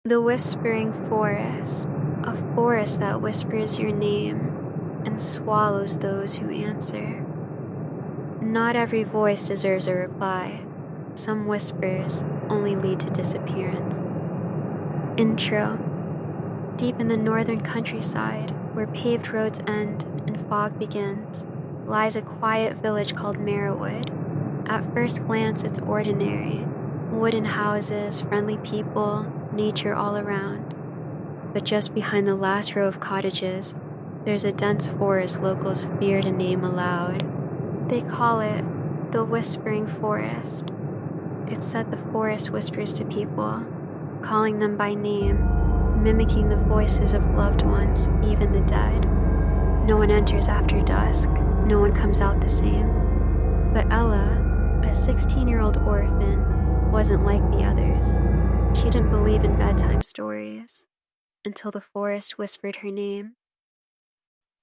The whispering forest, a forest that whispers your name and swallows those who answer. Not every voice deserves a reply. Some whispers only lead to disappearance. Intro. Deep in the northern countryside, where paved roads end and fog begins, lies a quiet village called Narrated. At first glance, it's ordinary. Wooden houses, friendly people, nature all around. But just behind the last row of cottages, there's a dense forest locals fear to name aloud. They call it the Whispering Forest. It's said the forest whispers to people, calling them by name, mimicking the voices of loved ones, even the dead. No one enters after dusk, no one comes out the same. But Ella, a 16-year-old orphan, wasn't like the others. She didn't believe in bedtime stories until the forest whispered her name.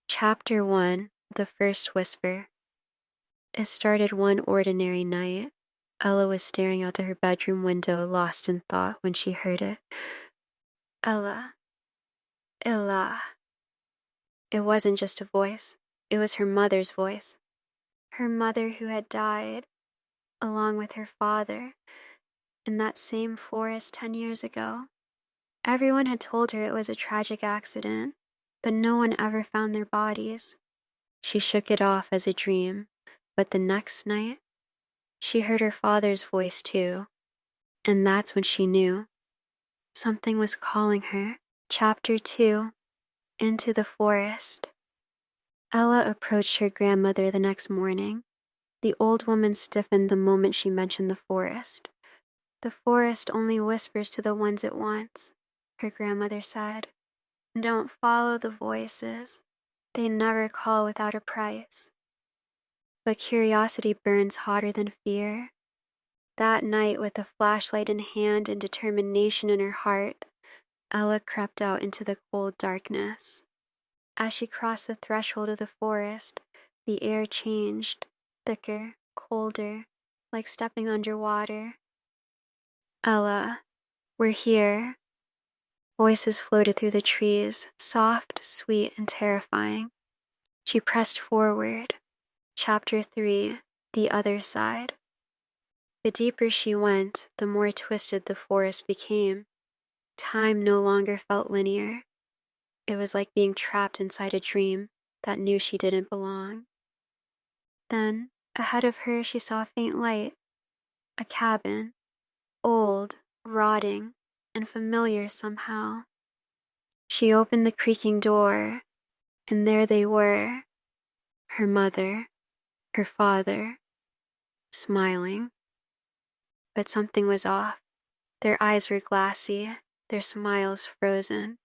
Chapter 1, The First Whisper. It started one ordinary night. Ella was staring out to her bedroom window, lost in thought, when she heard it. Ella. Ella. It wasn't just a voice. It was her mother's voice. Her mother who had died, along with her father, in that same forest 10 years ago. Everyone had told her it was a tragic accident, but no one ever found their bodies. She shook it off as a dream, but the next night, she heard her father's voice too, and that's when she knew. Something was calling her. Chapter 2, Into the Forest. Ella approached her grandmother the next morning. The old woman stiffened the moment she mentioned the forest. The forest only whispers to the ones it wants, her grandmother said. Don't follow the voices. They never call without a price. But curiosity burns hotter than fear. That night, with a flashlight in hand and determination in her heart, Ella crept out into the cold darkness. As she crossed the threshold of the forest, the air changed, thicker, colder, like stepping underwater. Ella, we're here. Voices floated through the trees, soft, sweet, and terrifying. She pressed forward. Chapter 3, The Other Side. The deeper she went, the more twisted the forest became. Time no longer felt linear. It was like being trapped inside a dream that knew she didn't belong. Then, ahead of her, she saw a faint light. A cabin. Old, rotting, and familiar somehow. She opened the creaking door, and there they were. Her mother, her father, smiling. But something was off. Their eyes were glassy, their smiles frozen.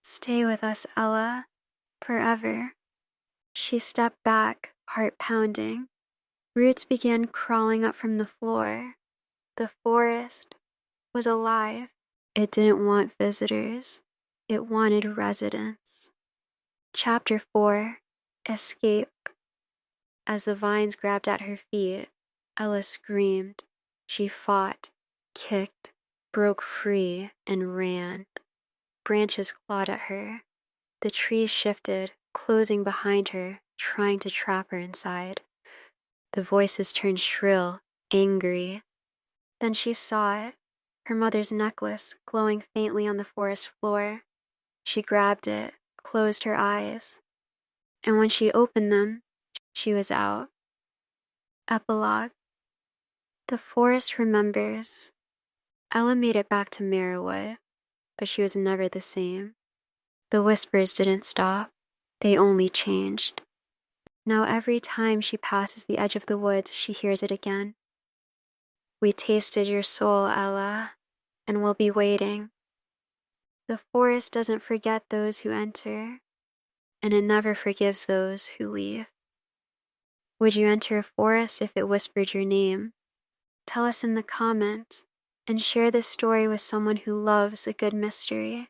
Stay with us, Ella, forever. She stepped back, heart pounding. Roots began crawling up from the floor. The forest was alive. It didn't want visitors. It wanted residents. Chapter 4, Escape. As the vines grabbed at her feet, Ella screamed. She fought, kicked, broke free, and ran. Branches clawed at her. The trees shifted, closing behind her, trying to trap her inside. The voices turned shrill, angry. Then she saw it, her mother's necklace glowing faintly on the forest floor. She grabbed it, closed her eyes, and when she opened them, she was out. Epilogue. The forest remembers. Ella made it back to Merriwood, but she was never the same. The whispers didn't stop. They only changed. Now every time she passes the edge of the woods, she hears it again. We tasted your soul, Ella, and we'll be waiting. The forest doesn't forget those who enter, and it never forgives those who leave. Would you enter a forest if it whispered your name? Tell us in the comments, and share this story with someone who loves a good mystery.